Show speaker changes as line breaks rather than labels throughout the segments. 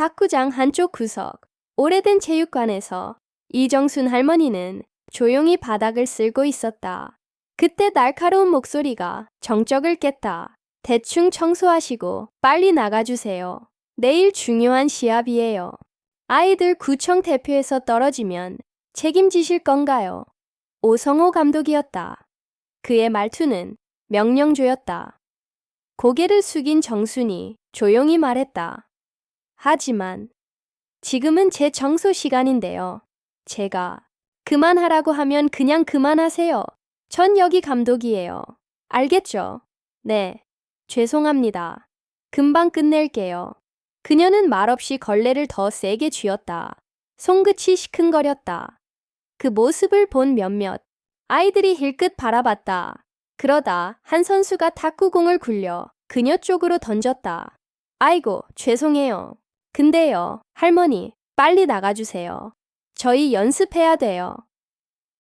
탁구장 한쪽 구석, 오래된 체육관에서 이정순 할머니는 조용히 바닥을 쓸고 있었다. 그때 날카로운 목소리가 정적을 깼다. 대충 청소하시고 빨리 나가주세요. 내일 중요한 시합이에요. 아이들 구청 대표에서 떨어지면 책임지실 건가요? 오성호 감독이었다. 그의 말투는 명령조였다. 고개를 숙인 정순이 조용히 말했다. 하지만 지금은 제 청소 시간인데요. 제가 그만하라고 하면 그냥 그만하세요. 전 여기 감독이에요. 알겠죠? 네. 죄송합니다. 금방 끝낼게요. 그녀는 말없이 걸레를 더 세게 쥐었다. 손끝이 시큰거렸다. 그 모습을 본 몇몇 아이들이 힐끗 바라봤다. 그러다 한 선수가 탁구공을 굴려 그녀 쪽으로 던졌다. 아이고, 죄송해요. 근데요, 할머니, 빨리 나가주세요. 저희 연습해야 돼요.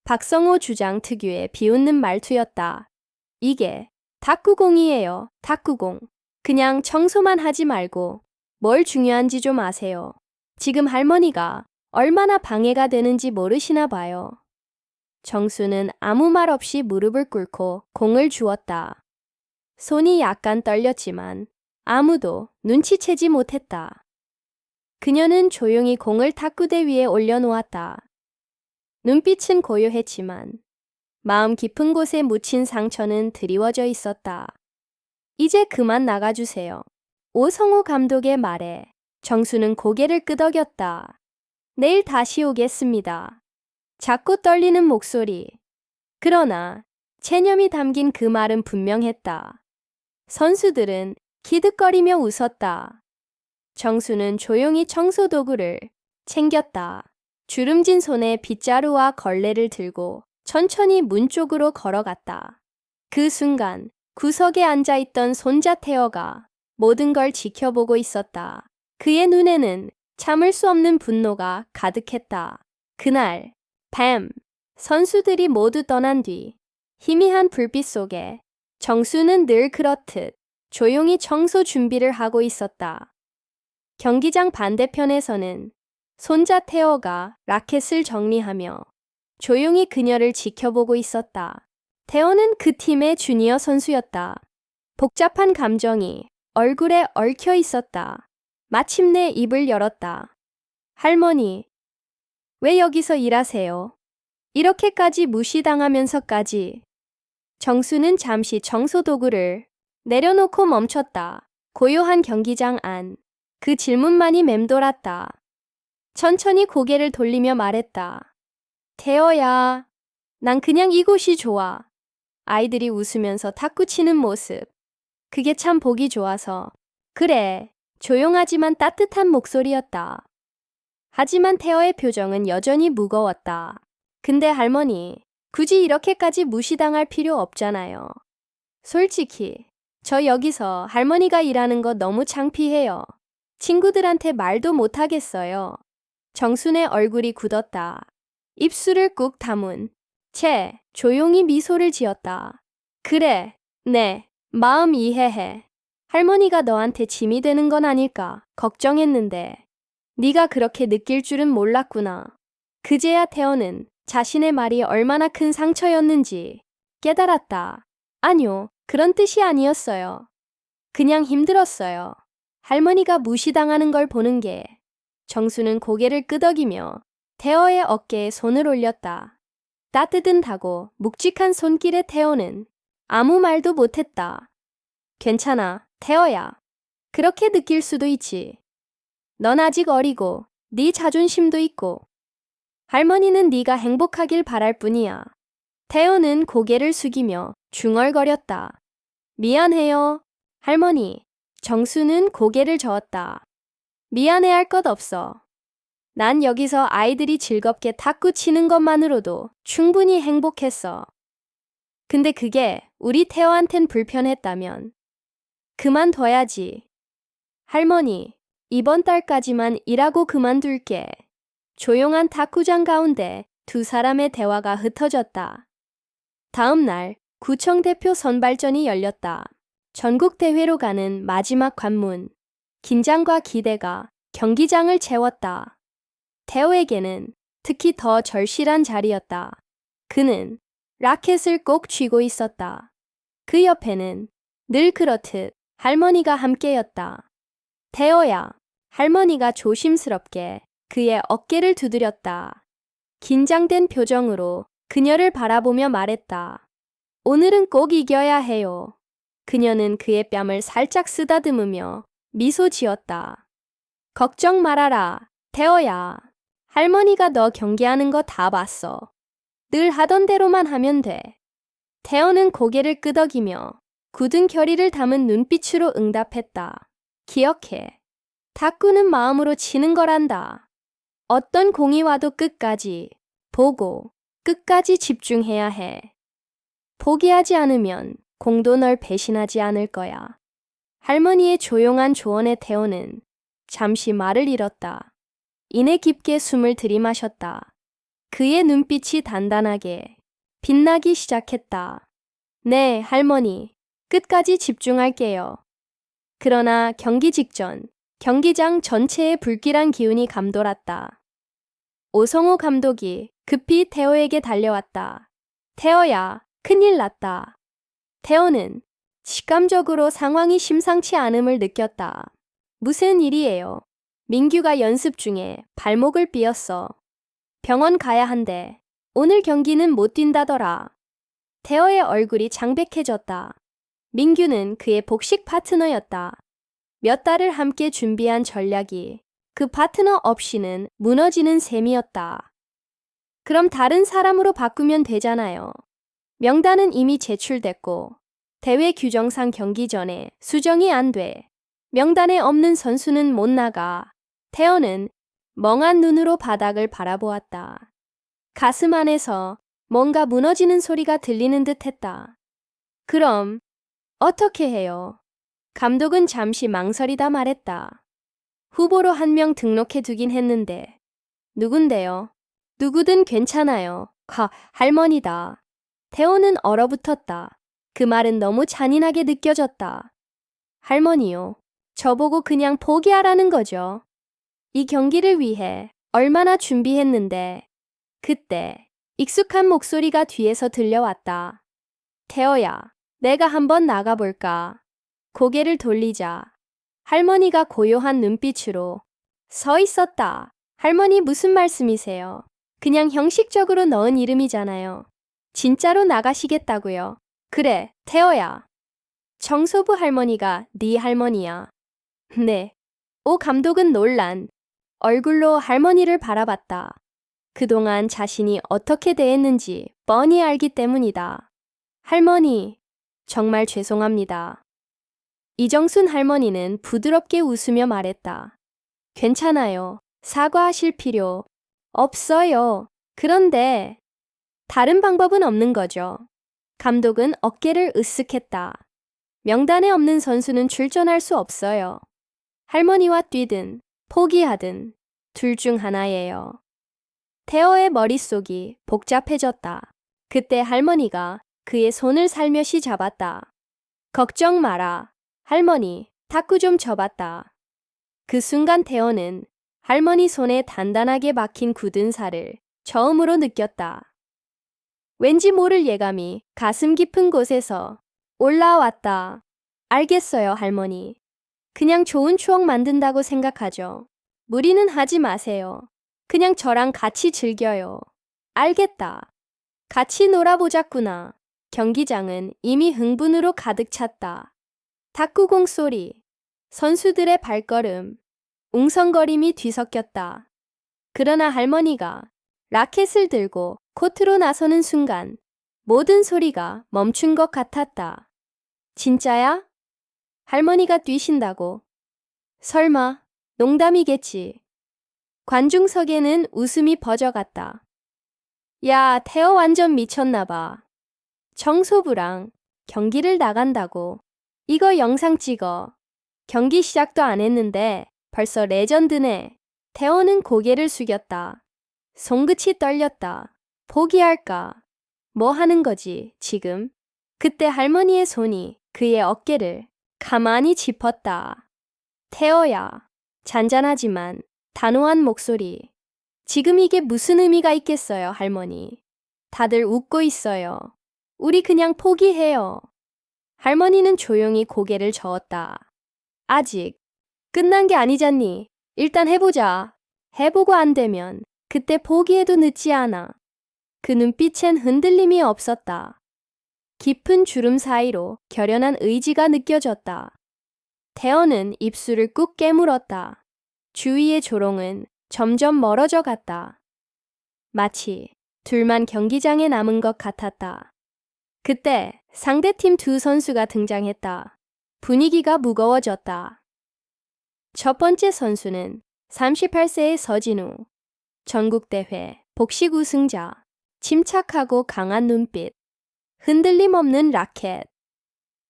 박성호 주장 특유의 비웃는 말투였다. 이게 탁구공이에요, 탁구공. 그냥 청소만 하지 말고 뭘 중요한지 좀 아세요. 지금 할머니가 얼마나 방해가 되는지 모르시나 봐요. 정수는 아무 말 없이 무릎을 꿇고 공을 주었다. 손이 약간 떨렸지만 아무도 눈치채지 못했다. 그녀는 조용히 공을 탁구대 위에 올려놓았다. 눈빛은 고요했지만 마음 깊은 곳에 묻힌 상처는 드리워져 있었다. 이제 그만 나가주세요. 오성호 감독의 말에 정수는 고개를 끄덕였다. 내일 다시 오겠습니다. 작고 떨리는 목소리. 그러나 체념이 담긴 그 말은 분명했다. 선수들은 기득거리며 웃었다. 정수는 조용히 청소 도구를 챙겼다. 주름진 손에 빗자루와 걸레를 들고 천천히 문 쪽으로 걸어갔다. 그 순간 구석에 앉아있던 손자 태어가 모든 걸 지켜보고 있었다. 그의 눈에는 참을 수 없는 분노가 가득했다. 그날 밤 선수들이 모두 떠난 뒤 희미한 불빛 속에 정수는 늘 그렇듯 조용히 청소 준비를 하고 있었다. 경기장 반대편에서는 손자 태어가 라켓을 정리하며 조용히 그녀를 지켜보고 있었다. 태어는 그 팀의 주니어 선수였다. 복잡한 감정이 얼굴에 얽혀 있었다. 마침내 입을 열었다. 할머니, 왜 여기서 일하세요? 이렇게까지 무시당하면서까지. 정수는 잠시 청소 도구를 내려놓고 멈췄다. 고요한 경기장 안. 그 질문만이 맴돌았다. 천천히 고개를 돌리며 말했다. 태어야, 난 그냥 이곳이 좋아. 아이들이 웃으면서 탁구 치는 모습. 그게 참 보기 좋아서. 그래, 조용하지만 따뜻한 목소리였다. 하지만 태어의 표정은 여전히 무거웠다. 근데 할머니, 굳이 이렇게까지 무시당할 필요 없잖아요. 솔직히, 저 여기서 할머니가 일하는 거 너무 창피해요. 친구들한테 말도 못하겠어요. 정순의 얼굴이 굳었다. 입술을 꾹 다문 채 조용히 미소를 지었다. 그래, 네, 마음 이해해. 할머니가 너한테 짐이 되는 건 아닐까 걱정했는데 네가 그렇게 느낄 줄은 몰랐구나. 그제야 태어는 자신의 말이 얼마나 큰 상처였는지 깨달았다. 아니요, 그런 뜻이 아니었어요. 그냥 힘들었어요. 할머니가 무시당하는 걸 보는 게. 정수는 고개를 끄덕이며 태어의 어깨에 손을 올렸다. 따뜻하고 묵직한 손길에 태어는 아무 말도 못했다. 괜찮아, 태어야. 그렇게 느낄 수도 있지. 넌 아직 어리고 네 자존심도 있고 할머니는 네가 행복하길 바랄 뿐이야. 태어는 고개를 숙이며 중얼거렸다. 미안해요, 할머니. 정수는 고개를 저었다. 미안해할 것 없어. 난 여기서 아이들이 즐겁게 탁구 치는 것만으로도 충분히 행복했어. 근데 그게 우리 태어한텐 불편했다면 그만둬야지. 할머니, 이번 달까지만 일하고 그만둘게. 조용한 탁구장 가운데 두 사람의 대화가 흩어졌다. 다음 날 구청 대표 선발전이 열렸다. 전국 대회로 가는 마지막 관문. 긴장과 기대가 경기장을 채웠다. 태호에게는 특히 더 절실한 자리였다. 그는 라켓을 꼭 쥐고 있었다. 그 옆에는 늘 그렇듯 할머니가 함께였다. 태호야, 할머니가 조심스럽게 그의 어깨를 두드렸다. 긴장된 표정으로 그녀를 바라보며 말했다. 오늘은 꼭 이겨야 해요. 그녀는 그의 뺨을 살짝 쓰다듬으며 미소 지었다. 걱정 말아라, 태호야. 할머니가 너 경기하는 거 다 봤어. 늘 하던 대로만 하면 돼. 태호는 고개를 끄덕이며 굳은 결의를 담은 눈빛으로 응답했다. 기억해. 탁구는 마음으로 치는 거란다. 어떤 공이 와도 끝까지 보고 끝까지 집중해야 해. 포기하지 않으면 공도 널 배신하지 않을 거야. 할머니의 조용한 조언에 태호는 잠시 말을 잃었다. 이내 깊게 숨을 들이마셨다. 그의 눈빛이 단단하게 빛나기 시작했다. 네, 할머니. 끝까지 집중할게요. 그러나 경기 직전 경기장 전체에 불길한 기운이 감돌았다. 오성호 감독이 급히 태호에게 달려왔다. 태호야, 큰일 났다. 태호는 직감적으로 상황이 심상치 않음을 느꼈다. 무슨 일이에요? 민규가 연습 중에 발목을 삐었어. 병원 가야 한대. 오늘 경기는 못 뛴다더라. 태호의 얼굴이 창백해졌다. 민규는 그의 복식 파트너였다. 몇 달을 함께 준비한 전략이 그 파트너 없이는 무너지는 셈이었다. 그럼 다른 사람으로 바꾸면 되잖아요. 명단은 이미 제출됐고 대회 규정상 경기 전에 수정이 안 돼. 명단에 없는 선수는 못 나가. 태호는 멍한 눈으로 바닥을 바라보았다. 가슴 안에서 뭔가 무너지는 소리가 들리는 듯 했다. 그럼 어떻게 해요? 감독은 잠시 망설이다 말했다. 후보로 한 명 등록해 두긴 했는데. 누군데요? 누구든 괜찮아요. 할머니다. 태호는 얼어붙었다. 그 말은 너무 잔인하게 느껴졌다. 할머니요. 저보고 그냥 포기하라는 거죠. 이 경기를 위해 얼마나 준비했는데. 그때 익숙한 목소리가 뒤에서 들려왔다. 태호야, 내가 한번 나가볼까? 고개를 돌리자 할머니가 고요한 눈빛으로 서 있었다. 할머니 무슨 말씀이세요? 그냥 형식적으로 넣은 이름이잖아요. 진짜로 나가시겠다고요? 그래, 태호야. 정소부 할머니가 네 할머니야. 네. 오 감독은 놀란 얼굴로 할머니를 바라봤다. 그동안 자신이 어떻게 대했는지 뻔히 알기 때문이다. 할머니, 정말 죄송합니다. 이정순 할머니는 부드럽게 웃으며 말했다. 괜찮아요. 사과하실 필요 없어요. 그런데 다른 방법은 없는 거죠. 감독은 어깨를 으쓱했다. 명단에 없는 선수는 출전할 수 없어요. 할머니와 뛰든 포기하든 둘 중 하나예요. 태호의 머릿속이 복잡해졌다. 그때 할머니가 그의 손을 살며시 잡았다. 걱정 마라. 할머니, 탁구 좀 쳐봤다. 그 순간 태호는 할머니 손에 단단하게 박힌 굳은 살을 처음으로 느꼈다. 왠지 모를 예감이 가슴 깊은 곳에서 올라왔다. 알겠어요, 할머니. 그냥 좋은 추억 만든다고 생각하죠. 무리는 하지 마세요. 그냥 저랑 같이 즐겨요. 알겠다. 같이 놀아보자꾸나. 경기장은 이미 흥분으로 가득 찼다. 탁구공 소리, 선수들의 발걸음, 웅성거림이 뒤섞였다. 그러나 할머니가 라켓을 들고 코트로 나서는 순간 모든 소리가 멈춘 것 같았다. 진짜야? 할머니가 뛰신다고? 설마 농담이겠지. 관중석에는 웃음이 퍼져갔다. 야, 태호 완전 미쳤나봐. 정소부랑 경기를 나간다고. 이거 영상 찍어. 경기 시작도 안 했는데 벌써 레전드네. 태호는 고개를 숙였다. 손끝이 떨렸다. 포기할까? 뭐 하는 거지, 지금? 그때 할머니의 손이 그의 어깨를 가만히 짚었다. 태호야, 잔잔하지만 단호한 목소리. 지금 이게 무슨 의미가 있겠어요, 할머니. 다들 웃고 있어요. 우리 그냥 포기해요. 할머니는 조용히 고개를 저었다. 아직 끝난 게 아니잖니. 일단 해보자. 해보고 안 되면 그때 포기해도 늦지 않아. 그 눈빛엔 흔들림이 없었다. 깊은 주름 사이로 결연한 의지가 느껴졌다. 태어는 입술을 꾹 깨물었다. 주위의 조롱은 점점 멀어져 갔다. 마치 둘만 경기장에 남은 것 같았다. 그때 상대팀 두 선수가 등장했다. 분위기가 무거워졌다. 첫 번째 선수는 38세의 서진우. 전국대회 복식 우승자. 침착하고 강한 눈빛. 흔들림 없는 라켓.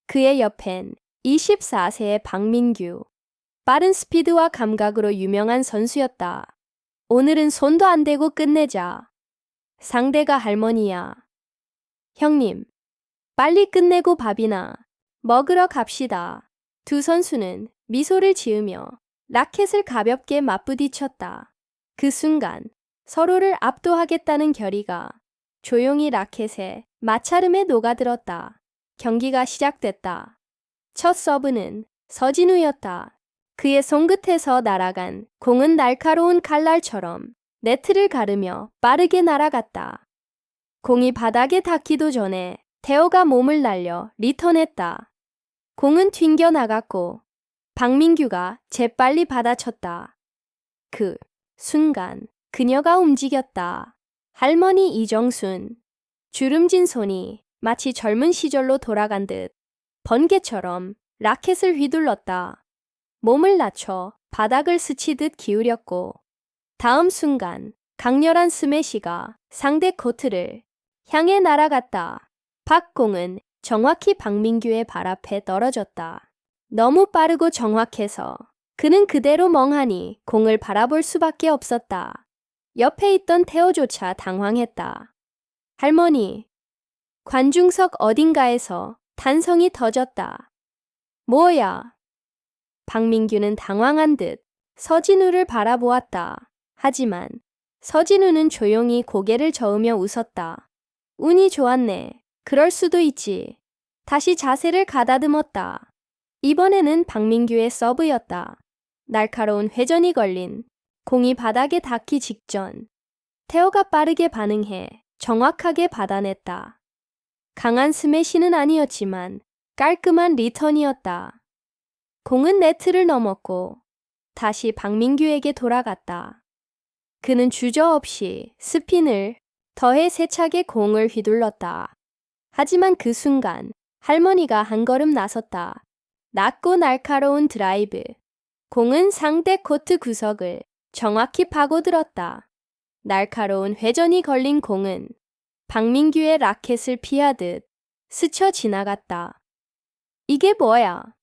그의 옆엔 24세의 박민규. 빠른 스피드와 감각으로 유명한 선수였다. 오늘은 손도 안 대고 끝내자. 상대가 할머니야. 형님, 빨리 끝내고 밥이나 먹으러 갑시다. 두 선수는 미소를 지으며 라켓을 가볍게 맞부딪혔다. 그 순간 서로를 압도하겠다는 결의가 조용히 라켓에 마찰음에 녹아들었다. 경기가 시작됐다. 첫 서브는 서진우였다. 그의 손끝에서 날아간 공은 날카로운 칼날처럼 네트를 가르며 빠르게 날아갔다. 공이 바닥에 닿기도 전에 태호가 몸을 날려 리턴했다. 공은 튕겨 나갔고 박민규가 재빨리 받아쳤다. 그 순간 그녀가 움직였다. 할머니 이정순. 주름진 손이 마치 젊은 시절로 돌아간 듯 번개처럼 라켓을 휘둘렀다. 몸을 낮춰 바닥을 스치듯 기울였고 다음 순간 강렬한 스매시가 상대 코트를 향해 날아갔다. 박공은 정확히 박민규의 발 앞에 떨어졌다. 너무 빠르고 정확해서 그는 그대로 멍하니 공을 바라볼 수밖에 없었다. 옆에 있던 태호조차 당황했다. 할머니, 관중석 어딘가에서 탄성이 터졌다. 뭐야? 박민규는 당황한 듯 서진우를 바라보았다. 하지만 서진우는 조용히 고개를 저으며 웃었다. 운이 좋았네. 그럴 수도 있지. 다시 자세를 가다듬었다. 이번에는 박민규의 서브였다. 날카로운 회전이 걸린 공이 바닥에 닿기 직전 태호가 빠르게 반응해 정확하게 받아냈다. 강한 스매시는 아니었지만 깔끔한 리턴이었다. 공은 네트를 넘었고 다시 박민규에게 돌아갔다. 그는 주저없이 스핀을 더해 세차게 공을 휘둘렀다. 하지만 그 순간 할머니가 한 걸음 나섰다. 낮고 날카로운 드라이브. 공은 상대 코트 구석을 정확히 파고들었다. 날카로운 회전이 걸린 공은 박민규의 라켓을 피하듯 스쳐 지나갔다. 이게 뭐야?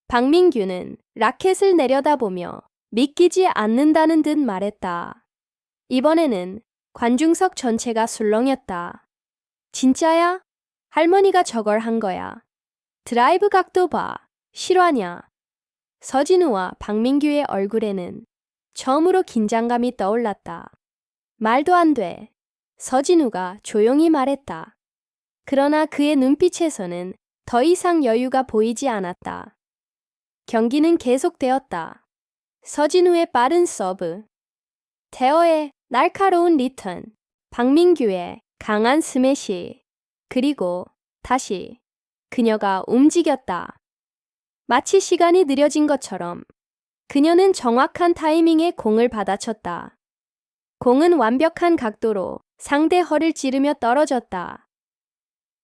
박민규는 라켓을 내려다보며 믿기지 않는다는 듯 말했다. 이번에는 관중석 전체가 술렁였다. 진짜야? 할머니가 저걸 한 거야. 드라이브 각도 봐. 실화냐? 서진우와 박민규의 얼굴에는 처음으로 긴장감이 떠올랐다. 말도 안 돼. 서진우가 조용히 말했다. 그러나 그의 눈빛에서는 더 이상 여유가 보이지 않았다. 경기는 계속되었다. 서진우의 빠른 서브, 태어의 날카로운 리턴, 박민규의 강한 스매시, 그리고 다시 그녀가 움직였다. 마치 시간이 느려진 것처럼 그녀는 정확한 타이밍에 공을 받아쳤다. 공은 완벽한 각도로 상대 허를 찌르며 떨어졌다.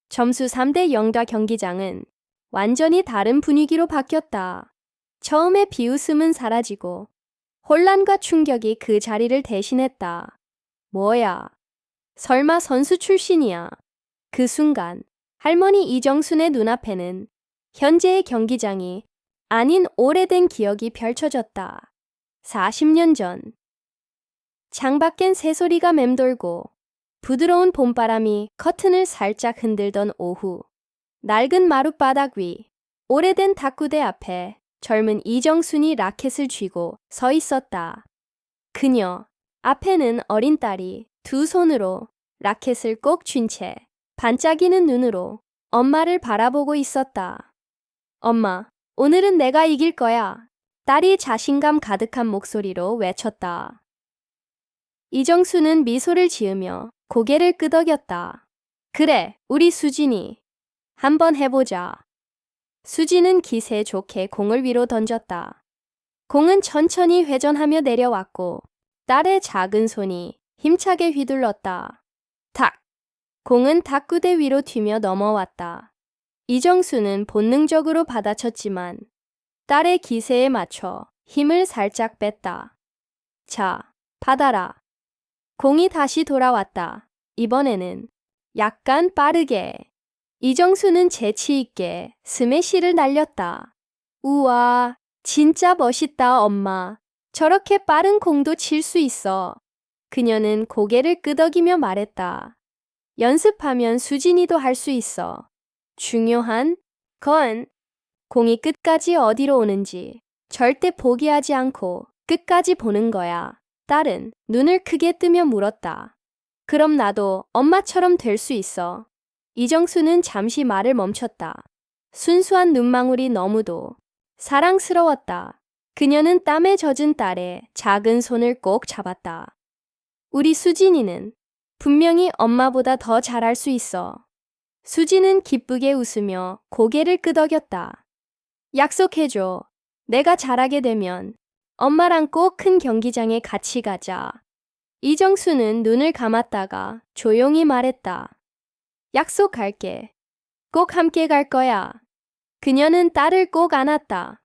점수 3대 0다. 경기장은 완전히 다른 분위기로 바뀌었다. 처음에 비웃음은 사라지고 혼란과 충격이 그 자리를 대신했다. 뭐야? 설마 선수 출신이야? 그 순간 할머니 이정순의 눈앞에는 현재의 경기장이 아닌 오래된 기억이 펼쳐졌다. 40년 전. 창밖엔 새소리가 맴돌고 부드러운 봄바람이 커튼을 살짝 흔들던 오후. 낡은 마룻바닥 위 오래된 탁구대 앞에 젊은 이정순이 라켓을 쥐고 서 있었다. 그녀 앞에는 어린 딸이 두 손으로 라켓을 꼭 쥔 채 반짝이는 눈으로 엄마를 바라보고 있었다. 엄마, 오늘은 내가 이길 거야. 딸이 자신감 가득한 목소리로 외쳤다. 이정수는 미소를 지으며 고개를 끄덕였다. 그래, 우리 수진이. 한번 해보자. 수진은 기세 좋게 공을 위로 던졌다. 공은 천천히 회전하며 내려왔고 딸의 작은 손이 힘차게 휘둘렀다. 탁! 공은 탁구대 위로 튀며 넘어왔다. 이정수는 본능적으로 받아쳤지만 딸의 기세에 맞춰 힘을 살짝 뺐다. 자, 받아라. 공이 다시 돌아왔다. 이번에는 약간 빠르게. 이정수는 재치 있게 스매시를 날렸다. 우와, 진짜 멋있다, 엄마. 저렇게 빠른 공도 칠 수 있어. 그녀는 고개를 끄덕이며 말했다. 연습하면 수진이도 할 수 있어. 중요한 건 공이 끝까지 어디로 오는지 절대 포기하지 않고 끝까지 보는 거야. 딸은 눈을 크게 뜨며 물었다. 그럼 나도 엄마처럼 될 수 있어. 이정수는 잠시 말을 멈췄다. 순수한 눈망울이 너무도 사랑스러웠다. 그녀는 땀에 젖은 딸의 작은 손을 꼭 잡았다. 우리 수진이는 분명히 엄마보다 더 잘할 수 있어. 수진은 기쁘게 웃으며 고개를 끄덕였다. 약속해줘. 내가 잘하게 되면 엄마랑 꼭 큰 경기장에 같이 가자. 이정수는 눈을 감았다가 조용히 말했다. 약속할게. 꼭 함께 갈 거야. 그녀는 딸을 꼭 안았다.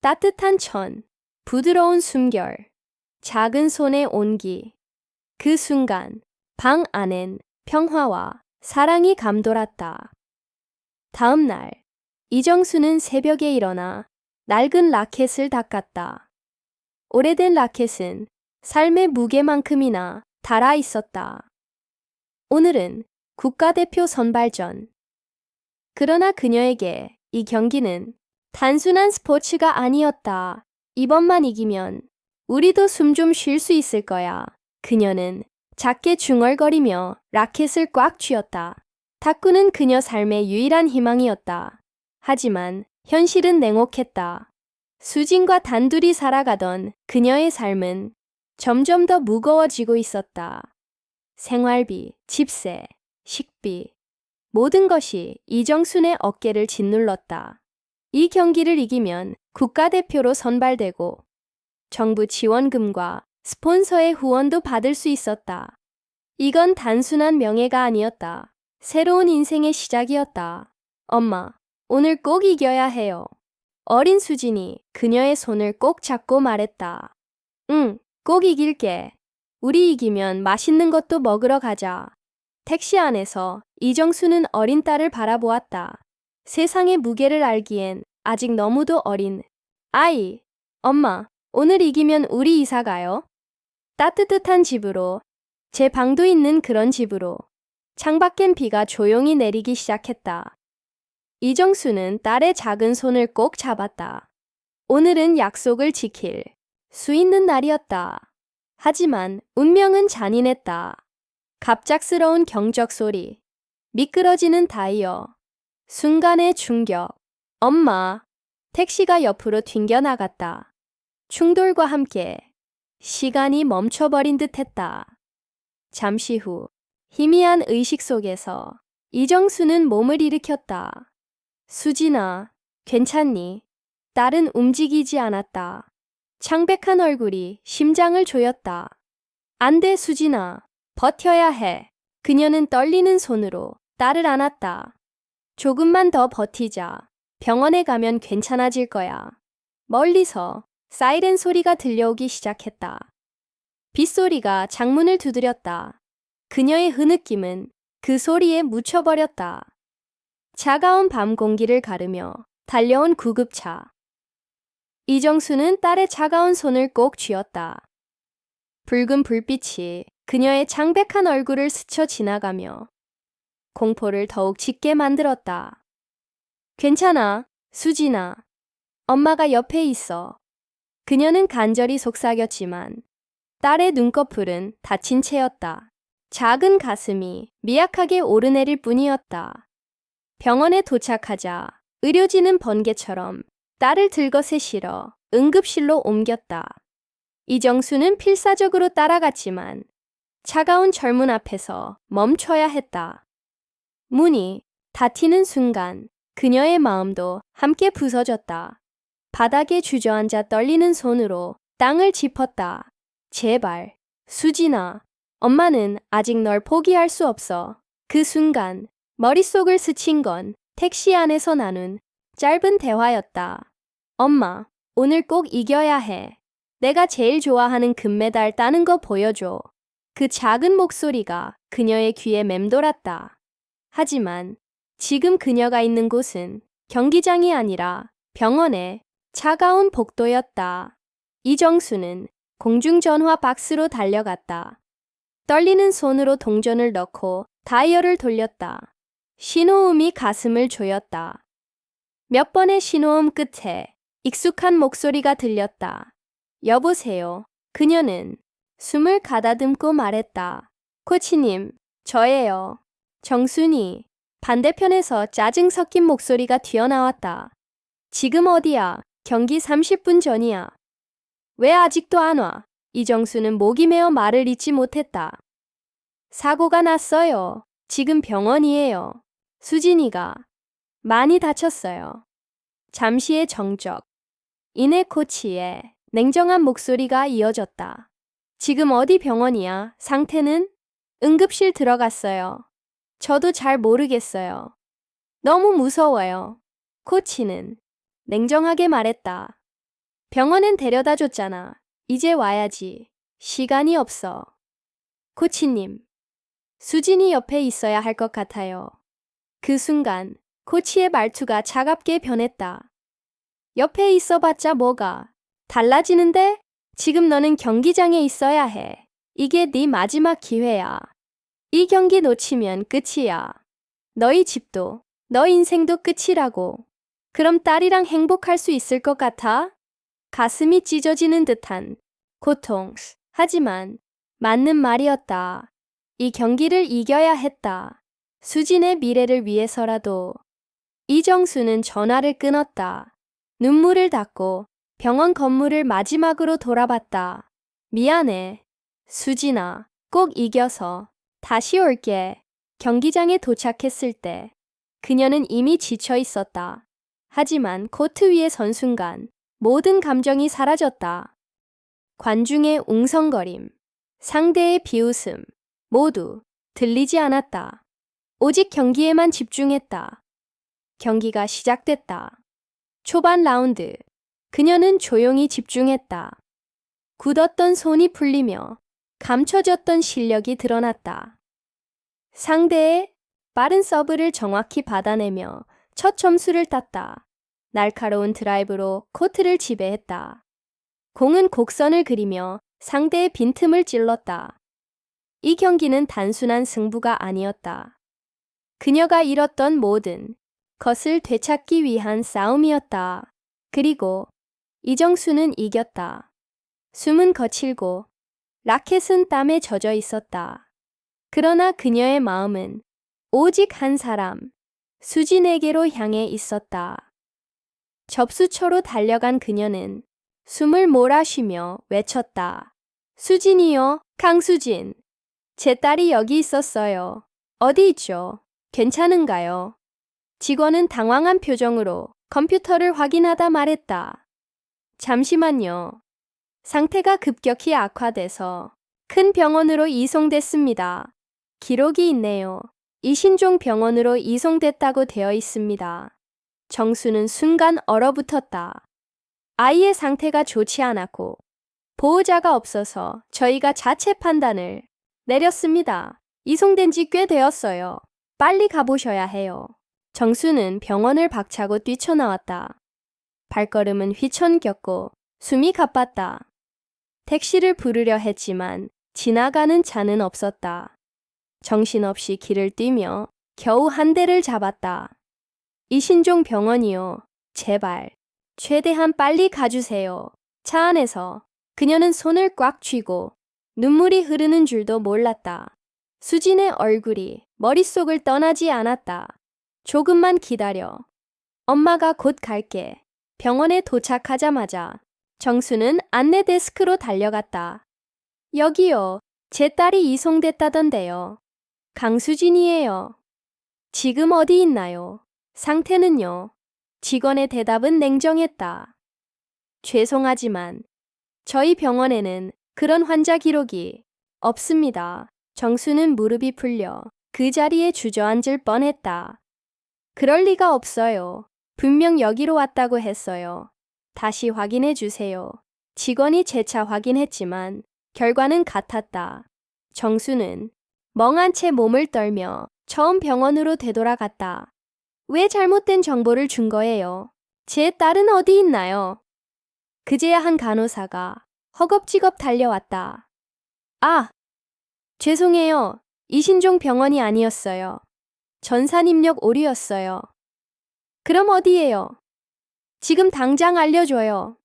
따뜻한 천, 부드러운 숨결, 작은 손의 온기. 그 순간 방 안엔 평화와 사랑이 감돌았다. 다음 날, 이정수는 새벽에 일어나 낡은 라켓을 닦았다. 오래된 라켓은 삶의 무게만큼이나 달아 있었다. 오늘은 국가대표 선발전. 그러나 그녀에게 이 경기는 단순한 스포츠가 아니었다. 이번만 이기면 우리도 숨 좀 쉴 수 있을 거야. 그녀는 작게 중얼거리며 라켓을 꽉 쥐었다. 탁구는 그녀 삶의 유일한 희망이었다. 하지만 현실은 냉혹했다. 수진과 단둘이 살아가던 그녀의 삶은 점점 더 무거워지고 있었다. 생활비, 집세, 식비, 모든 것이 이정순의 어깨를 짓눌렀다. 이 경기를 이기면 국가대표로 선발되고 정부 지원금과 스폰서의 후원도 받을 수 있었다. 이건 단순한 명예가 아니었다. 새로운 인생의 시작이었다. 엄마, 오늘 꼭 이겨야 해요. 어린 수진이 그녀의 손을 꼭 잡고 말했다. 응, 꼭 이길게. 우리 이기면 맛있는 것도 먹으러 가자. 택시 안에서 이정수는 어린 딸을 바라보았다. 세상의 무게를 알기엔 아직 너무도 어린 아이. 엄마, 오늘 이기면 우리 이사 가요? 따뜻한 집으로, 제 방도 있는 그런 집으로. 창밖엔 비가 조용히 내리기 시작했다. 이정수는 딸의 작은 손을 꼭 잡았다. 오늘은 약속을 지킬 수 있는 날이었다. 하지만 운명은 잔인했다. 갑작스러운 경적 소리, 미끄러지는 타이어, 순간의 충격. 엄마, 택시가 옆으로 튕겨나갔다. 충돌과 함께 시간이 멈춰버린 듯했다. 잠시 후 희미한 의식 속에서 이정수는 몸을 일으켰다. 수진아, 괜찮니? 딸은 움직이지 않았다. 창백한 얼굴이 심장을 조였다. 안 돼, 수진아. 버텨야 해. 그녀는 떨리는 손으로 딸을 안았다. 조금만 더 버티자. 병원에 가면 괜찮아질 거야. 멀리서 사이렌 소리가 들려오기 시작했다. 빗소리가 창문을 두드렸다. 그녀의 흐느낌은 그 소리에 묻혀버렸다. 차가운 밤 공기를 가르며 달려온 구급차. 이정수는 딸의 차가운 손을 꼭 쥐었다. 붉은 불빛이 그녀의 창백한 얼굴을 스쳐 지나가며 공포를 더욱 짙게 만들었다. 괜찮아, 수진아. 엄마가 옆에 있어. 그녀는 간절히 속삭였지만 딸의 눈꺼풀은 다친 채였다. 작은 가슴이 미약하게 오르내릴 뿐이었다. 병원에 도착하자 의료진은 번개처럼 딸을 들것에 실어 응급실로 옮겼다. 이정수는 필사적으로 따라갔지만 차가운 젊은 앞에서 멈춰야 했다. 문이 닫히는 순간 그녀의 마음도 함께 부서졌다. 바닥에 주저앉아 떨리는 손으로 땅을 짚었다. 제발, 수진아. 엄마는 아직 널 포기할 수 없어. 그 순간 머릿속을 스친 건 택시 안에서 나눈 짧은 대화였다. 엄마, 오늘 꼭 이겨야 해. 내가 제일 좋아하는 금메달 따는 거 보여줘. 그 작은 목소리가 그녀의 귀에 맴돌았다. 하지만 지금 그녀가 있는 곳은 경기장이 아니라 병원의 차가운 복도였다. 이정수는 공중전화 박스로 달려갔다. 떨리는 손으로 동전을 넣고 다이얼을 돌렸다. 신호음이 가슴을 조였다. 몇 번의 신호음 끝에 익숙한 목소리가 들렸다. 여보세요. 그녀는 숨을 가다듬고 말했다. 코치님, 저예요. 정순이. 반대편에서 짜증 섞인 목소리가 튀어나왔다. 지금 어디야? 경기 30분 전이야. 왜 아직도 안 와? 이정수는 목이 메어 말을 잇지 못했다. 사고가 났어요. 지금 병원이에요. 수진이가 많이 다쳤어요. 잠시의 정적. 이내 코치의 냉정한 목소리가 이어졌다. 지금 어디 병원이야? 상태는? 응급실 들어갔어요. 저도 잘 모르겠어요. 너무 무서워요. 코치는 냉정하게 말했다. 병원엔 데려다 줬잖아. 이제 와야지. 시간이 없어. 코치님, 수진이 옆에 있어야 할 것 같아요. 그 순간 코치의 말투가 차갑게 변했다. 옆에 있어봤자 뭐가 달라지는데? 지금 너는 경기장에 있어야 해. 이게 네 마지막 기회야. 이 경기 놓치면 끝이야. 너희 집도, 너 인생도 끝이라고. 그럼 딸이랑 행복할 수 있을 것 같아? 가슴이 찢어지는 듯한 고통. 하지만 맞는 말이었다. 이 경기를 이겨야 했다. 수진의 미래를 위해서라도. 이정수는 전화를 끊었다. 눈물을 닦고 병원 건물을 마지막으로 돌아봤다. 미안해. 수진아, 꼭 이겨서 다시 올게. 경기장에 도착했을 때 그녀는 이미 지쳐 있었다. 하지만 코트 위에 선 순간 모든 감정이 사라졌다. 관중의 웅성거림, 상대의 비웃음, 모두 들리지 않았다. 오직 경기에만 집중했다. 경기가 시작됐다. 초반 라운드, 그녀는 조용히 집중했다. 굳었던 손이 풀리며 감춰졌던 실력이 드러났다. 상대의 빠른 서브를 정확히 받아내며 첫 점수를 땄다. 날카로운 드라이브로 코트를 지배했다. 공은 곡선을 그리며 상대의 빈틈을 찔렀다. 이 경기는 단순한 승부가 아니었다. 그녀가 잃었던 모든 것을 되찾기 위한 싸움이었다. 그리고 이정수는 이겼다. 숨은 거칠고 라켓은 땀에 젖어 있었다. 그러나 그녀의 마음은 오직 한 사람, 수진에게로 향해 있었다. 접수처로 달려간 그녀는 숨을 몰아쉬며 외쳤다. 수진이요, 강수진. 제 딸이 여기 있었어요. 어디 있죠? 괜찮은가요? 직원은 당황한 표정으로 컴퓨터를 확인하다 말했다. 잠시만요. 상태가 급격히 악화돼서 큰 병원으로 이송됐습니다. 기록이 있네요. 이신종 병원으로 이송됐다고 되어 있습니다. 정수는 순간 얼어붙었다. 아이의 상태가 좋지 않았고 보호자가 없어서 저희가 자체 판단을 내렸습니다. 이송된 지 꽤 되었어요. 빨리 가보셔야 해요. 정수는 병원을 박차고 뛰쳐나왔다. 발걸음은 휘청겼고 숨이 가빴다. 택시를 부르려 했지만 지나가는 차는 없었다. 정신없이 길을 뛰며 겨우 한 대를 잡았다. 이신종 병원이요. 제발. 최대한 빨리 가주세요. 차 안에서 그녀는 손을 꽉 쥐고 눈물이 흐르는 줄도 몰랐다. 수진의 얼굴이 머릿속을 떠나지 않았다. 조금만 기다려. 엄마가 곧 갈게. 병원에 도착하자마자 정수는 안내 데스크로 달려갔다. 여기요. 제 딸이 이송됐다던데요. 강수진이에요. 지금 어디 있나요? 상태는요? 직원의 대답은 냉정했다. 죄송하지만 저희 병원에는 그런 환자 기록이 없습니다. 정수는 무릎이 풀려 그 자리에 주저앉을 뻔했다. 그럴 리가 없어요. 분명 여기로 왔다고 했어요. 다시 확인해 주세요. 직원이 재차 확인했지만 결과는 같았다. 정수는 멍한 채 몸을 떨며 처음 병원으로 되돌아갔다. 왜 잘못된 정보를 준 거예요? 제 딸은 어디 있나요? 그제야 한 간호사가 허겁지겁 달려왔다. 아, 죄송해요. 이신종 병원이 아니었어요. 전산입력 오류였어요. 그럼 어디예요? 지금 당장 알려줘요.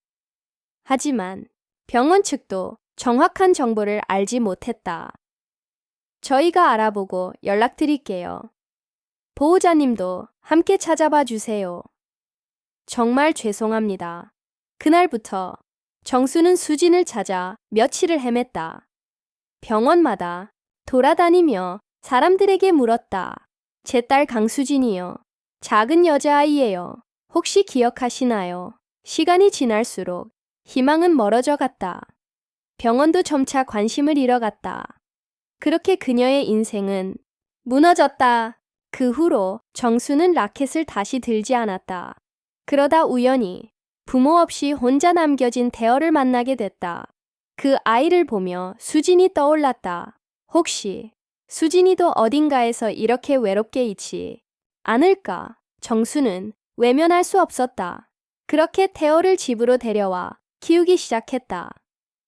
하지만 병원 측도 정확한 정보를 알지 못했다. 저희가 알아보고 연락드릴게요. 보호자님도 함께 찾아봐 주세요. 정말 죄송합니다. 그날부터 정수는 수진을 찾아 며칠을 헤맸다. 병원마다 돌아다니며 사람들에게 물었다. 제 딸 강수진이요. 작은 여자아이예요. 혹시 기억하시나요? 시간이 지날수록 희망은 멀어져 갔다. 병원도 점차 관심을 잃어갔다. 그렇게 그녀의 인생은 무너졌다. 그 후로 정수는 라켓을 다시 들지 않았다. 그러다 우연히 부모 없이 혼자 남겨진 태어를 만나게 됐다. 그 아이를 보며 수진이 떠올랐다. 혹시 수진이도 어딘가에서 이렇게 외롭게 있지 않을까? 정수는 외면할 수 없었다. 그렇게 태어를 집으로 데려와 키우기 시작했다.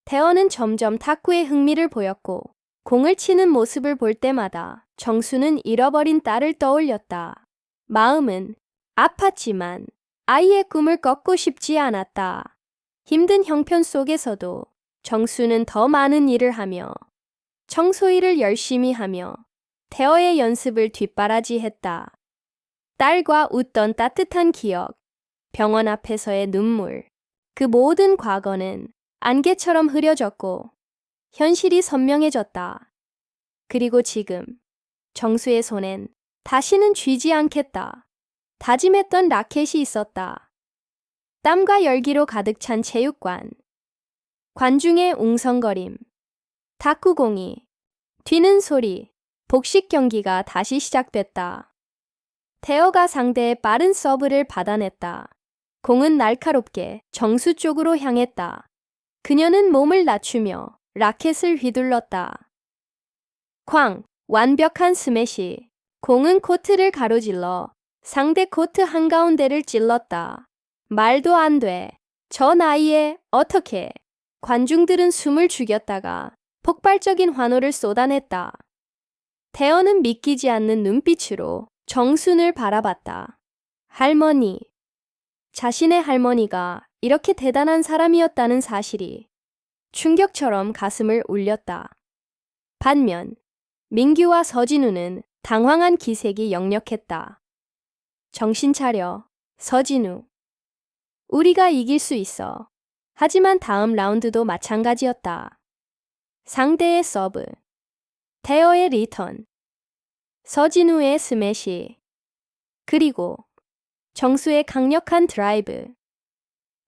태어는 점점 탁구에 흥미를 보였고 공을 치는 모습을 볼 때마다 정수는 잃어버린 딸을 떠올렸다. 마음은 아팠지만 아이의 꿈을 꺾고 싶지 않았다. 힘든 형편 속에서도 정수는 더 많은 일을 하며 청소일을 열심히 하며 태어의 연습을 뒷바라지했다. 딸과 웃던 따뜻한 기억, 병원 앞에서의 눈물, 그 모든 과거는 안개처럼 흐려졌고 현실이 선명해졌다. 그리고 지금 정수의 손엔 다시는 쥐지 않겠다. 다짐했던 라켓이 있었다. 땀과 열기로 가득 찬 체육관. 관중의 웅성거림. 탁구공이 뛰는 소리. 복식 경기가 다시 시작됐다. 태어가 상대의 빠른 서브를 받아냈다. 공은 날카롭게 정수 쪽으로 향했다. 그녀는 몸을 낮추며 라켓을 휘둘렀다. 쾅! 완벽한 스매시. 공은 코트를 가로질러 상대 코트 한가운데를 찔렀다. 말도 안 돼. 저 나이에 어떻게? 관중들은 숨을 죽였다가 폭발적인 환호를 쏟아냈다. 태어는 믿기지 않는 눈빛으로 정순을 바라봤다. 할머니. 자신의 할머니가 이렇게 대단한 사람이었다는 사실이 충격처럼 가슴을 울렸다. 반면 민규와 서진우는 당황한 기색이 역력했다. 정신 차려, 서진우. 우리가 이길 수 있어. 하지만 다음 라운드도 마찬가지였다. 상대의 서브, 태어의 리턴, 서진우의 스매시, 그리고 정수의 강력한 드라이브.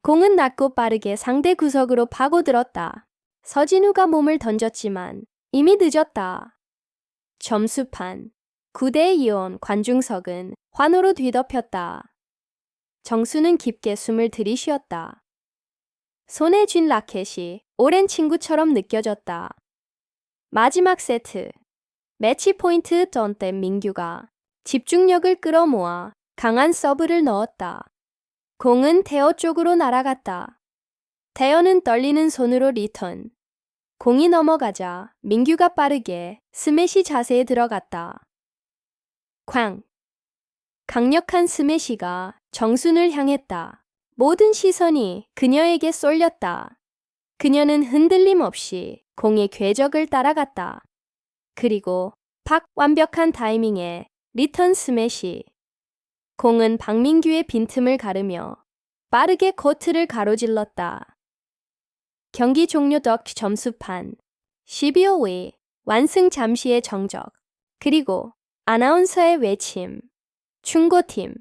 공은 낮고 빠르게 상대 구석으로 파고들었다. 서진우가 몸을 던졌지만 이미 늦었다. 점수판 9대2온 관중석은 환호로 뒤덮였다. 정수는 깊게 숨을 들이쉬었다. 손에 쥔 라켓이 오랜 친구처럼 느껴졌다. 마지막 세트. 매치 포인트 전때 민규가 집중력을 끌어모아 강한 서브를 넣었다. 공은 태어 쪽으로 날아갔다. 태어는 떨리는 손으로 리턴. 공이 넘어가자 민규가 빠르게 스매시 자세에 들어갔다. 쾅! 강력한 스매시가 정순을 향했다. 모든 시선이 그녀에게 쏠렸다. 그녀는 흔들림 없이 공의 궤적을 따라갔다. 그리고 완벽한 타이밍에 리턴 스매시. 공은 박민규의 빈틈을 가르며 빠르게 코트를 가로질렀다. 경기 종료 덕 점수판 12호 완승 잠시의 정적. 그리고 아나운서의 외침. 충고팀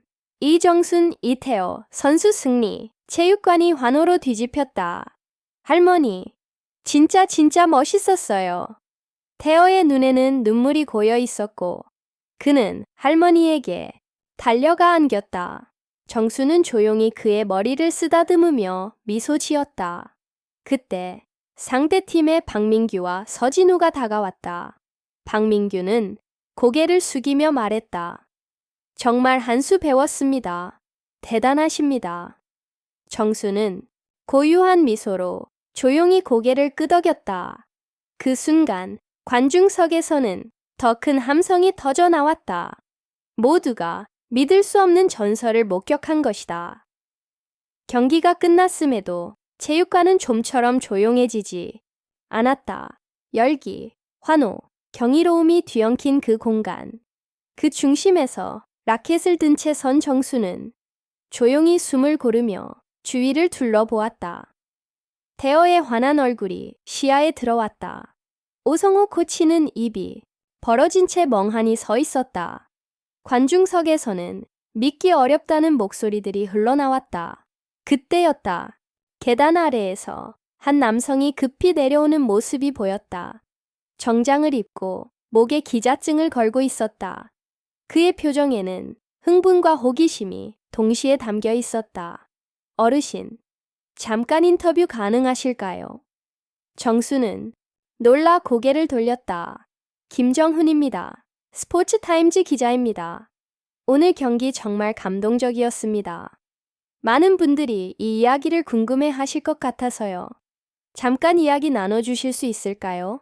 이정순, 이태호 선수 승리. 체육관이 환호로 뒤집혔다. 할머니, 진짜 멋있었어요. 태호의 눈에는 눈물이 고여 있었고 그는 할머니에게 달려가 안겼다. 정수는 조용히 그의 머리를 쓰다듬으며 미소 지었다. 그때 상대팀의 박민규와 서진우가 다가왔다. 박민규는 고개를 숙이며 말했다. 정말 한 수 배웠습니다. 대단하십니다. 정수는 고유한 미소로 조용히 고개를 끄덕였다. 그 순간 관중석에서는 더 큰 함성이 터져 나왔다. 모두가 믿을 수 없는 전설을 목격한 것이다. 경기가 끝났음에도 체육관은 좀처럼 조용해지지 않았다. 열기, 환호, 경이로움이 뒤엉킨 그 공간. 그 중심에서 라켓을 든 채 선 정수는 조용히 숨을 고르며 주위를 둘러보았다. 태어의 환한 얼굴이 시야에 들어왔다. 오성호 코치는 입이 벌어진 채 멍하니 서 있었다. 관중석에서는 믿기 어렵다는 목소리들이 흘러나왔다. 그때였다. 계단 아래에서 한 남성이 급히 내려오는 모습이 보였다. 정장을 입고 목에 기자증을 걸고 있었다. 그의 표정에는 흥분과 호기심이 동시에 담겨 있었다. 어르신, 잠깐 인터뷰 가능하실까요? 정수는 놀라 고개를 돌렸다. 김정훈입니다. 스포츠타임즈 기자입니다. 오늘 경기 정말 감동적이었습니다. 많은 분들이 이 이야기를 궁금해 하실 것 같아서요. 잠깐 이야기 나눠주실 수 있을까요?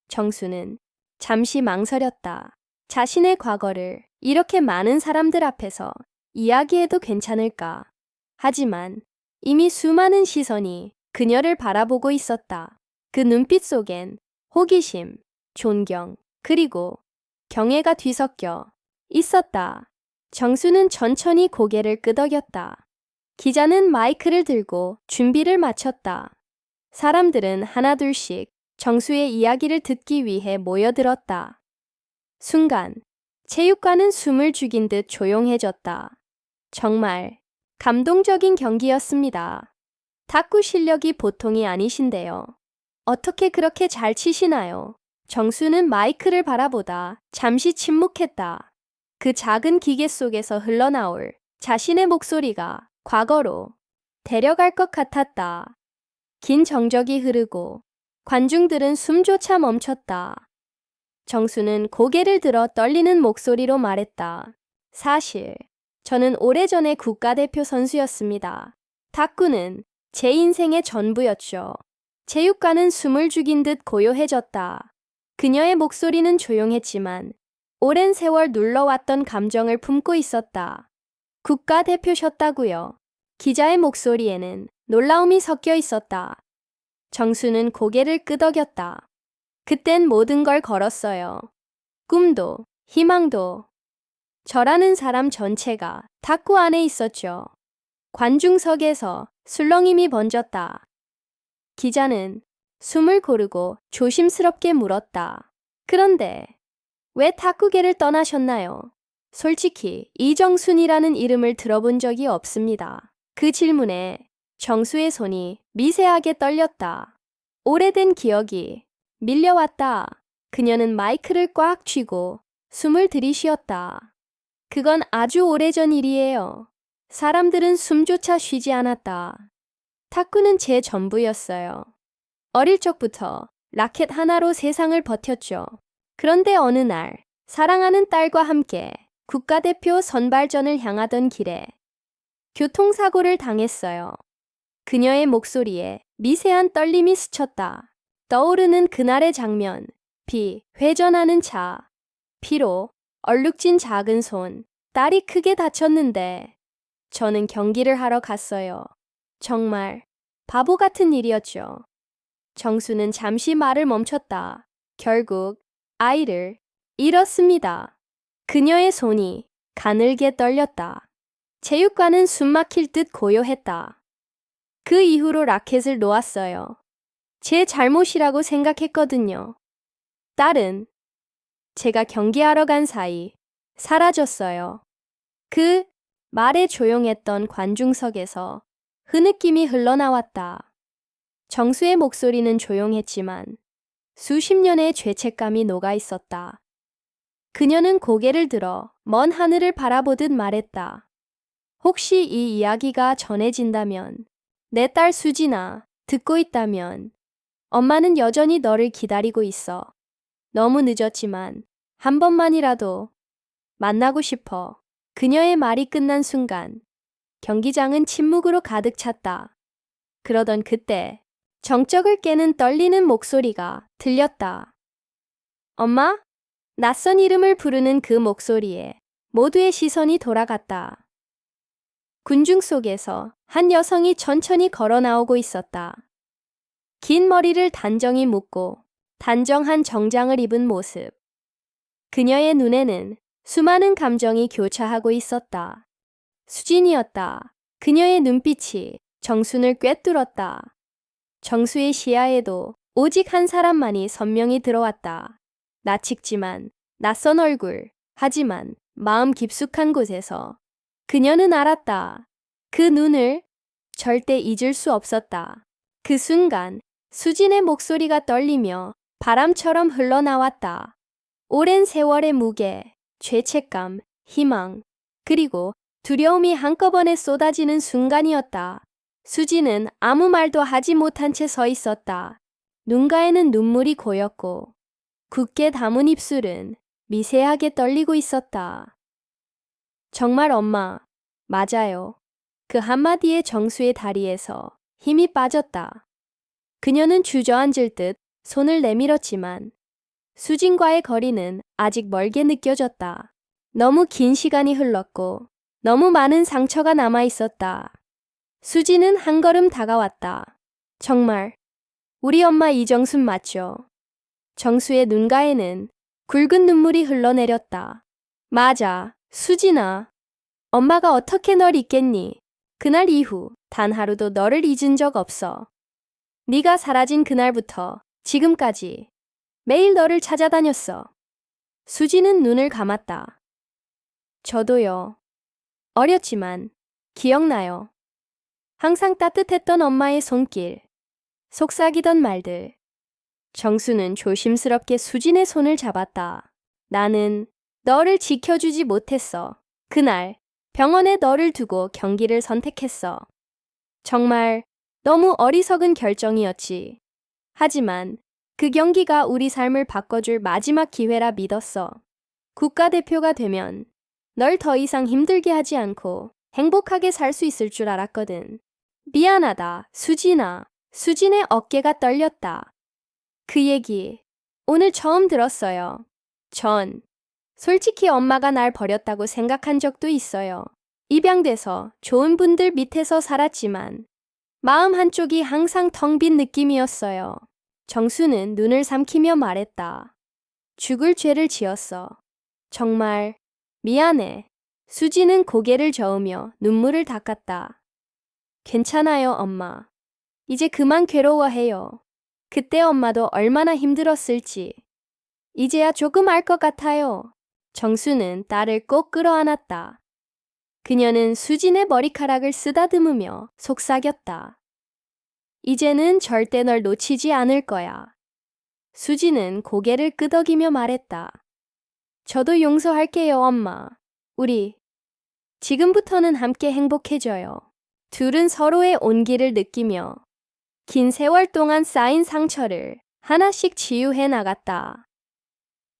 정수는 잠시 망설였다. 자신의 과거를 이렇게 많은 사람들 앞에서 이야기해도 괜찮을까? 하지만 이미 수많은 시선이 그녀를 바라보고 있었다. 그 눈빛 속엔 호기심, 존경, 그리고 경애가 뒤섞여 있었다. 정수는 천천히 고개를 끄덕였다. 기자는 마이크를 들고 준비를 마쳤다. 사람들은 하나둘씩 정수의 이야기를 듣기 위해 모여들었다. 순간 체육관은 숨을 죽인 듯 조용해졌다. 정말 감동적인 경기였습니다. 탁구 실력이 보통이 아니신데요. 어떻게 그렇게 잘 치시나요? 정수는 마이크를 바라보다 잠시 침묵했다. 그 작은 기계 속에서 흘러나올 자신의 목소리가 과거로 데려갈 것 같았다. 긴 정적이 흐르고 관중들은 숨조차 멈췄다. 정수는 고개를 들어 떨리는 목소리로 말했다. 사실 저는 오래전에 국가대표 선수였습니다. 탁구는 제 인생의 전부였죠. 체육관은 숨을 죽인 듯 고요해졌다. 그녀의 목소리는 조용했지만 오랜 세월 눌러왔던 감정을 품고 있었다. 국가대표셨다고요? 기자의 목소리에는 놀라움이 섞여 있었다. 정수는 고개를 끄덕였다. 그땐 모든 걸 걸었어요. 꿈도, 희망도. 저라는 사람 전체가 탁구 안에 있었죠. 관중석에서 술렁임이 번졌다. 기자는 숨을 고르고 조심스럽게 물었다. 그런데 왜 탁구계를 떠나셨나요? 솔직히 이정순이라는 이름을 들어본 적이 없습니다. 그 질문에 정수의 손이 미세하게 떨렸다. 오래된 기억이 밀려왔다. 그녀는 마이크를 꽉 쥐고 숨을 들이쉬었다. 그건 아주 오래전 일이에요. 사람들은 숨조차 쉬지 않았다. 탁구는 제 전부였어요. 어릴 적부터 라켓 하나로 세상을 버텼죠. 그런데 어느 날 사랑하는 딸과 함께 국가대표 선발전을 향하던 길에 교통사고를 당했어요. 그녀의 목소리에 미세한 떨림이 스쳤다. 떠오르는 그날의 장면, 비, 회전하는 차, 피로 얼룩진 작은 손, 딸이 크게 다쳤는데 저는 경기를 하러 갔어요. 정말 바보 같은 일이었죠. 정수는 잠시 말을 멈췄다. 결국 아이를 잃었습니다. 그녀의 손이 가늘게 떨렸다. 체육관은 숨막힐 듯 고요했다. 그 이후로 라켓을 놓았어요. 제 잘못이라고 생각했거든요. 딸은 제가 경기하러 간 사이 사라졌어요. 그 말에 조용했던 관중석에서 흐느낌이 흘러나왔다. 정수의 목소리는 조용했지만 수십 년의 죄책감이 녹아 있었다. 그녀는 고개를 들어 먼 하늘을 바라보듯 말했다. 혹시 이 이야기가 전해진다면, 내 딸 수진아, 듣고 있다면, 엄마는 여전히 너를 기다리고 있어. 너무 늦었지만 한 번만이라도 만나고 싶어. 그녀의 말이 끝난 순간 경기장은 침묵으로 가득 찼다. 그러던 그때 정적을 깨는 떨리는 목소리가 들렸다. 엄마? 낯선 이름을 부르는 그 목소리에 모두의 시선이 돌아갔다. 군중 속에서 한 여성이 천천히 걸어 나오고 있었다. 긴 머리를 단정히 묶고 단정한 정장을 입은 모습. 그녀의 눈에는 수많은 감정이 교차하고 있었다. 수진이었다. 그녀의 눈빛이 정순을 꿰뚫었다. 정수의 시야에도 오직 한 사람만이 선명히 들어왔다. 낯익지만 낯선 얼굴, 하지만 마음 깊숙한 곳에서 그녀는 알았다. 그 눈을 절대 잊을 수 없었다. 그 순간 수진의 목소리가 떨리며 바람처럼 흘러나왔다. 오랜 세월의 무게, 죄책감, 희망, 그리고 두려움이 한꺼번에 쏟아지는 순간이었다. 수진은 아무 말도 하지 못한 채 서 있었다. 눈가에는 눈물이 고였고 굳게 담은 입술은 미세하게 떨리고 있었다. 정말 엄마, 맞아요. 그 한마디에 정수의 다리에서 힘이 빠졌다. 그녀는 주저앉을 듯 손을 내밀었지만 수진과의 거리는 아직 멀게 느껴졌다. 너무 긴 시간이 흘렀고 너무 많은 상처가 남아 있었다. 수진은 한 걸음 다가왔다. 정말 우리 엄마 이정순 맞죠? 정수의 눈가에는 굵은 눈물이 흘러내렸다. 맞아, 수진아. 엄마가 어떻게 널 잊겠니? 그날 이후 단 하루도 너를 잊은 적 없어. 네가 사라진 그날부터 지금까지 매일 너를 찾아다녔어. 수진은 눈을 감았다. 저도요. 어렸지만 기억나요. 항상 따뜻했던 엄마의 손길, 속삭이던 말들. 정수는 조심스럽게 수진의 손을 잡았다. 나는 너를 지켜주지 못했어. 그날 병원에 너를 두고 경기를 선택했어. 정말 너무 어리석은 결정이었지. 하지만 그 경기가 우리 삶을 바꿔줄 마지막 기회라 믿었어. 국가대표가 되면 널 더 이상 힘들게 하지 않고 행복하게 살 수 있을 줄 알았거든. 미안하다, 수진아. 수진의 어깨가 떨렸다. 그 얘기 오늘 처음 들었어요. 전 솔직히 엄마가 날 버렸다고 생각한 적도 있어요. 입양돼서 좋은 분들 밑에서 살았지만 마음 한쪽이 항상 텅 빈 느낌이었어요. 정수는 눈을 삼키며 말했다. 죽을 죄를 지었어. 정말 미안해. 수지는 고개를 저으며 눈물을 닦았다. 괜찮아요, 엄마. 이제 그만 괴로워해요. 그때 엄마도 얼마나 힘들었을지. 이제야 조금 알 것 같아요. 정수는 딸을 꼭 끌어안았다. 그녀는 수진의 머리카락을 쓰다듬으며 속삭였다. 이제는 절대 널 놓치지 않을 거야. 수진은 고개를 끄덕이며 말했다. 저도 용서할게요, 엄마. 우리 지금부터는 함께 행복해져요. 둘은 서로의 온기를 느끼며 긴 세월 동안 쌓인 상처를 하나씩 치유해 나갔다.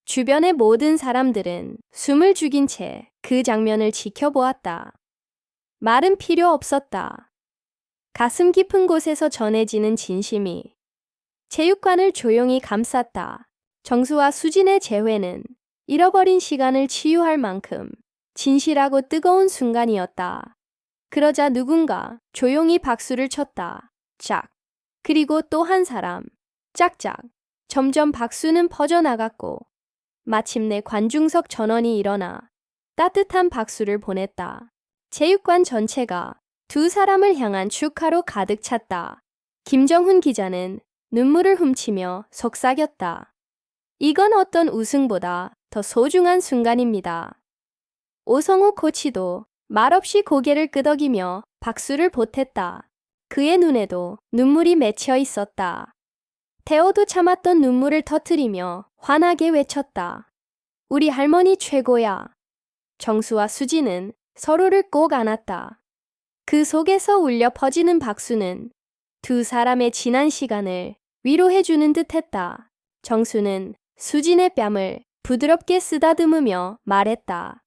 주변의 모든 사람들은 숨을 죽인 채 그 장면을 지켜보았다. 말은 필요 없었다. 가슴 깊은 곳에서 전해지는 진심이 체육관을 조용히 감쌌다. 정수와 수진의 재회는 잃어버린 시간을 치유할 만큼 진실하고 뜨거운 순간이었다. 그러자 누군가 조용히 박수를 쳤다. 짝. 그리고 또 한 사람. 짝짝. 점점 박수는 퍼져나갔고 마침내 관중석 전원이 일어나 따뜻한 박수를 보냈다. 체육관 전체가 두 사람을 향한 축하로 가득 찼다. 김정훈 기자는 눈물을 훔치며 속삭였다. 이건 어떤 우승보다 더 소중한 순간입니다. 오성우 코치도 말없이 고개를 끄덕이며 박수를 보탰다. 그의 눈에도 눈물이 맺혀 있었다. 태호도 참았던 눈물을 터뜨리며 환하게 외쳤다. 우리 할머니 최고야. 정수와 수지는 서로를 꼭 안았다. 그 속에서 울려 퍼지는 박수는 두 사람의 지난 시간을 위로해주는 듯했다. 정수는 수진의 뺨을 부드럽게 쓰다듬으며 말했다.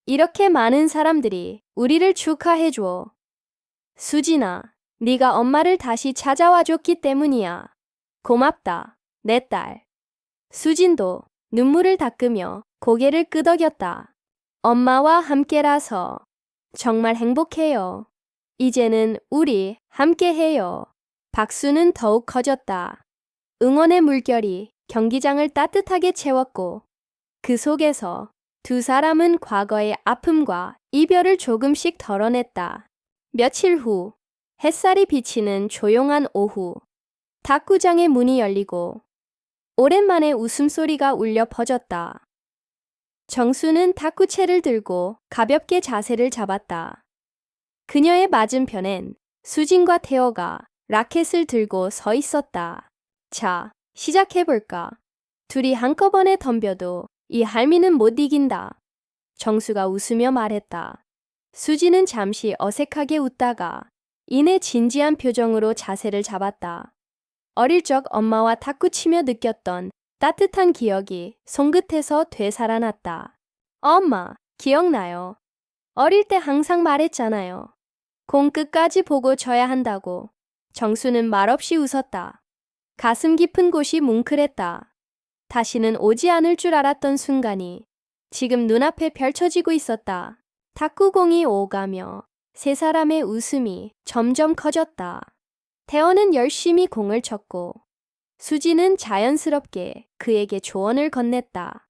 이렇게 많은 사람들이 우리를 축하해줘. 수진아, 네가 엄마를 다시 찾아와줬기 때문이야. 고맙다, 내 딸. 수진도 눈물을 닦으며 고개를 끄덕였다. 엄마와 함께라서 정말 행복해요. 이제는 우리 함께해요. 박수는 더욱 커졌다. 응원의 물결이 경기장을 따뜻하게 채웠고 그 속에서 두 사람은 과거의 아픔과 이별을 조금씩 덜어냈다. 며칠 후 햇살이 비치는 조용한 오후 탁구장의 문이 열리고 오랜만에 웃음소리가 울려 퍼졌다. 정수는 탁구채를 들고 가볍게 자세를 잡았다. 그녀의 맞은편엔 수진과 태호가 라켓을 들고 서 있었다. 자, 시작해볼까? 둘이 한꺼번에 덤벼도 이 할미는 못 이긴다. 정수가 웃으며 말했다. 수진은 잠시 어색하게 웃다가 이내 진지한 표정으로 자세를 잡았다. 어릴 적 엄마와 탁구 치며 느꼈던 따뜻한 기억이 손끝에서 되살아났다. 엄마, 기억나요? 어릴 때 항상 말했잖아요. 공 끝까지 보고 쳐야 한다고. 정수는 말없이 웃었다. 가슴 깊은 곳이 뭉클했다. 다시는 오지 않을 줄 알았던 순간이 지금 눈앞에 펼쳐지고 있었다. 탁구공이 오가며 세 사람의 웃음이 점점 커졌다. 태호는 열심히 공을 쳤고 수지는 자연스럽게 그에게 조언을 건넸다.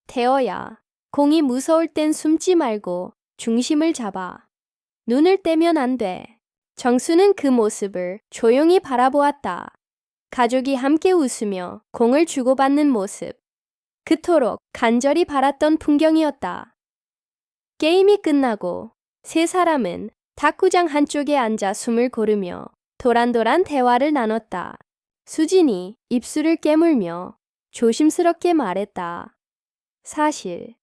태호야, 공이 무서울 땐 숨지 말고 중심을 잡아. 눈을 떼면 안 돼. 정수는 그 모습을 조용히 바라보았다. 가족이 함께 웃으며 공을 주고받는 모습. 그토록 간절히 바랐던 풍경이었다. 게임이 끝나고 세 사람은 탁구장 한쪽에 앉아 숨을 고르며 도란도란 대화를 나눴다. 수진이 입술을 깨물며 조심스럽게 말했다. 사실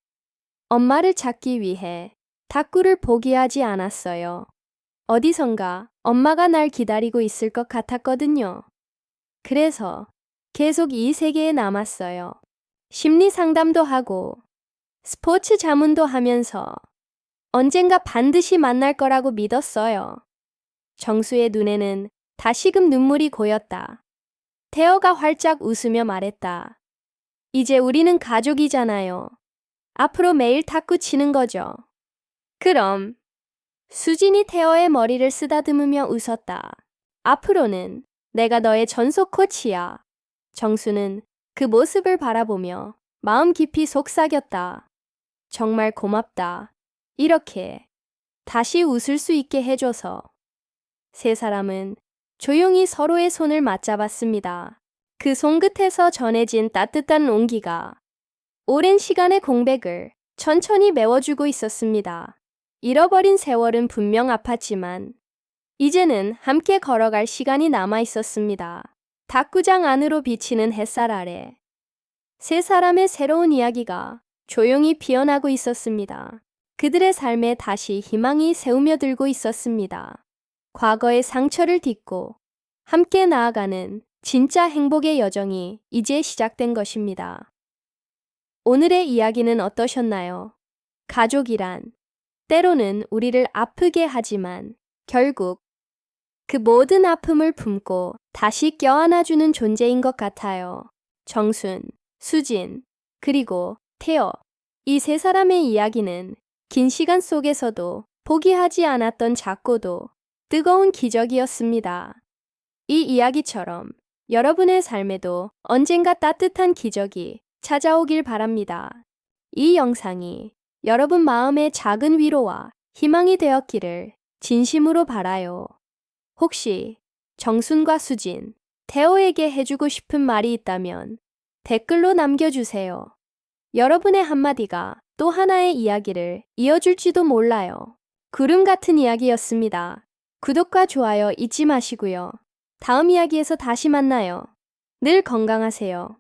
엄마를 찾기 위해 탁구를 포기하지 않았어요. 어디선가 엄마가 날 기다리고 있을 것 같았거든요. 그래서 계속 이 세계에 남았어요. 심리 상담도 하고 스포츠 자문도 하면서 언젠가 반드시 만날 거라고 믿었어요. 정수의 눈에는 다시금 눈물이 고였다. 태호가 활짝 웃으며 말했다. 이제 우리는 가족이잖아요. 앞으로 매일 탁구 치는 거죠. 그럼. 수진이 태호의 머리를 쓰다듬으며 웃었다. 앞으로는 내가 너의 전속 코치야. 정수는 그 모습을 바라보며 마음 깊이 속삭였다. 정말 고맙다. 이렇게 다시 웃을 수 있게 해줘서. 세 사람은 조용히 서로의 손을 맞잡았습니다. 그 손끝에서 전해진 따뜻한 온기가 오랜 시간의 공백을 천천히 메워주고 있었습니다. 잃어버린 세월은 분명 아팠지만 이제는 함께 걸어갈 시간이 남아 있었습니다. 탁구장 안으로 비치는 햇살 아래 세 사람의 새로운 이야기가 조용히 피어나고 있었습니다. 그들의 삶에 다시 희망이 새우며들고 있었습니다. 과거의 상처를 딛고 함께 나아가는 진짜 행복의 여정이 이제 시작된 것입니다. 오늘의 이야기는 어떠셨나요? 가족이란 때로는 우리를 아프게 하지만 결국 그 모든 아픔을 품고 다시 껴안아주는 존재인 것 같아요. 정순, 수진, 그리고 태호. 이 세 사람의 이야기는 긴 시간 속에서도 포기하지 않았던 작고도 뜨거운 기적이었습니다. 이 이야기처럼 여러분의 삶에도 언젠가 따뜻한 기적이 찾아오길 바랍니다. 이 영상이 여러분 마음의 작은 위로와 희망이 되었기를 진심으로 바라요. 혹시 정순과 수진, 태호에게 해주고 싶은 말이 있다면 댓글로 남겨주세요. 여러분의 한마디가 또 하나의 이야기를 이어줄지도 몰라요. 구름 같은 이야기였습니다. 구독과 좋아요 잊지 마시고요. 다음 이야기에서 다시 만나요. 늘 건강하세요.